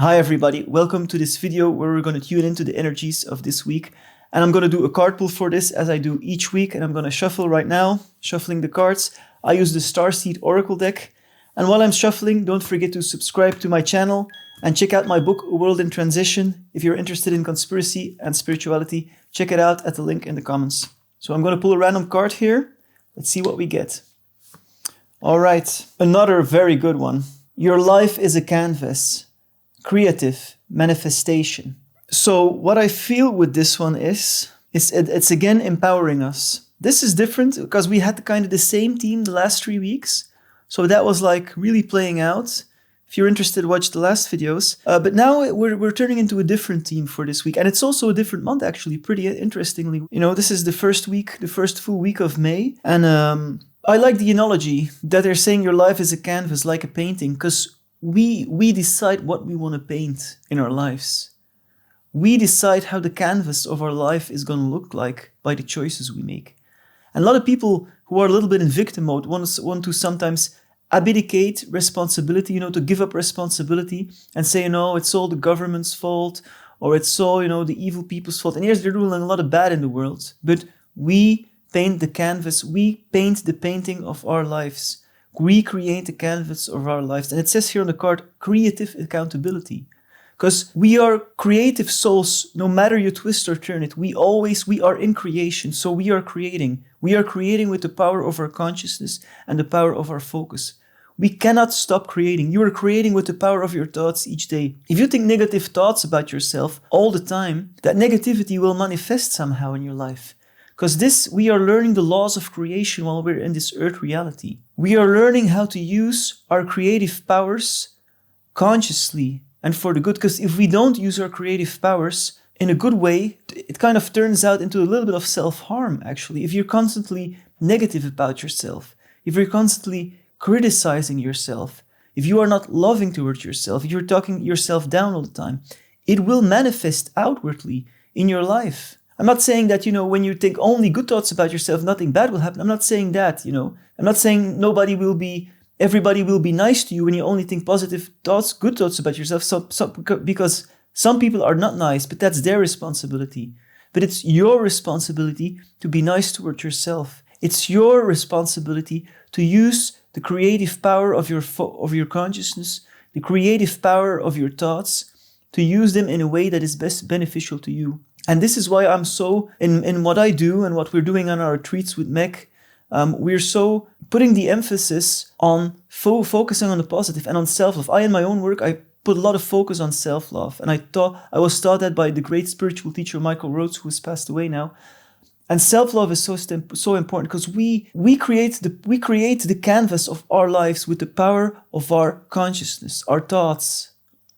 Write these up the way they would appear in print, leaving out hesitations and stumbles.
Hi everybody, welcome to this video where we're going to tune into the energies of this week. And I'm going to do a card pull for this as I do each week, and I'm going to shuffle right now, shuffling the cards. I use the Starseed Oracle deck. And while I'm shuffling, don't forget to subscribe to my channel and check out my book, A World in Transition. If you're interested in conspiracy and spirituality, check it out at the link in the comments. So I'm going to pull a random card here. Let's see what we get. All right, another very good one. Your life is a canvas. Creative manifestation. So what I feel with this one is it's again empowering us. This is different because we had kind of the same theme the last 3 weeks. So that was like really playing out. If you're interested, watch the last videos. But now we're turning into a different theme for this week. And it's also a different month, actually, pretty interestingly. You know, this is the first week, the first full week of May. And I like the analogy that they're saying your life is a canvas, like a painting, because we decide what we want to paint in our lives. We decide how the canvas of our life is going to look like by the choices we make. And a lot of people who are a little bit in victim mode want to sometimes abdicate responsibility, to give up responsibility and say, it's all the government's fault, or it's all, the evil people's fault. And yes, they're doing a lot of bad in the world, but we paint the canvas, we paint the painting of our lives. We create the canvas of our lives. And it says here on the card, creative accountability. Because we are creative souls, no matter you twist or turn it. We are in creation, so we are creating. We are creating with the power of our consciousness and the power of our focus. We cannot stop creating. You are creating with the power of your thoughts each day. If you think negative thoughts about yourself all the time, that negativity will manifest somehow in your life. Because we are learning the laws of creation while we're in this earth reality. We are learning how to use our creative powers consciously and for the good. Because if we don't use our creative powers in a good way, it kind of turns out into a little bit of self-harm, actually. If you're constantly negative about yourself, if you're constantly criticizing yourself, if you are not loving towards yourself, if you're talking yourself down all the time, it will manifest outwardly in your life. I'm not saying that, when you think only good thoughts about yourself, nothing bad will happen. I'm not saying that, I'm not saying everybody will be nice to you when you only think positive thoughts, good thoughts about yourself. Because some people are not nice, but that's their responsibility. But it's your responsibility to be nice towards yourself. It's your responsibility to use the creative power of your consciousness, the creative power of your thoughts, to use them in a way that is best beneficial to you. And this is why I'm so, in what I do and what we're doing on our retreats with Meg, we're so putting the emphasis on focusing on the positive and on self-love. In my own work, I put a lot of focus on self-love. And I was taught that by the great spiritual teacher, Michael Rhodes, who has passed away now. And self-love is so important because we create the canvas of our lives with the power of our consciousness, our thoughts,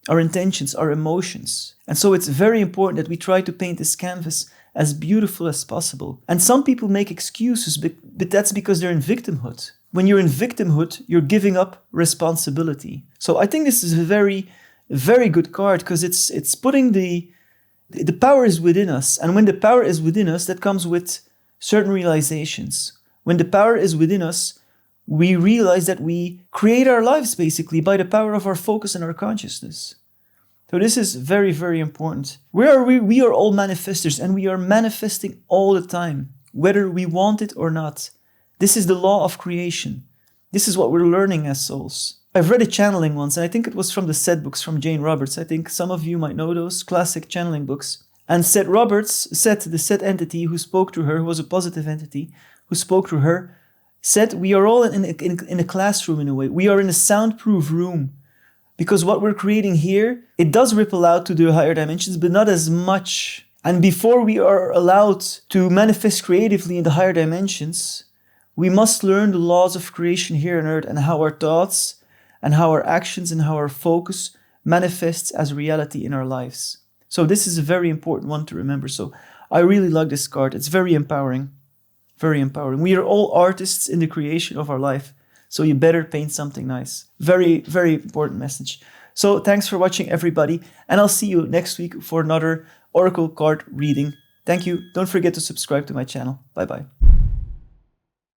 our intentions, our emotions. And so it's very important that we try to paint this canvas as beautiful as possible. And some people make excuses, but that's because they're in victimhood. When you're in victimhood, you're giving up responsibility. So I think this is a very, very good card because it's putting the power is within us. And when the power is within us, that comes with certain realizations. When the power is within us, we realize that we create our lives basically by the power of our focus and our consciousness. So this is very, very important. Where are we? We are all manifestors and we are manifesting all the time, whether we want it or not. This is the law of creation. This is what we're learning as souls. I've read a channeling once, and I think it was from the Set books from Jane Roberts. I think some of you might know those classic channeling books. And Set Roberts, the Set entity who spoke to her, who was a positive entity, who spoke to her, said, we are all in a classroom in a way. We are in a soundproof room. Because what we're creating here, it does ripple out to the higher dimensions, but not as much. And before we are allowed to manifest creatively in the higher dimensions, we must learn the laws of creation here on earth and how our thoughts and how our actions and how our focus manifests as reality in our lives. So this is a very important one to remember. So I really like this card. It's very empowering. Very empowering. We are all artists in the creation of our life. So you better paint something nice. Very, very important message. So thanks for watching, everybody. And I'll see you next week for another Oracle card reading. Thank you. Don't forget to subscribe to my channel. Bye-bye.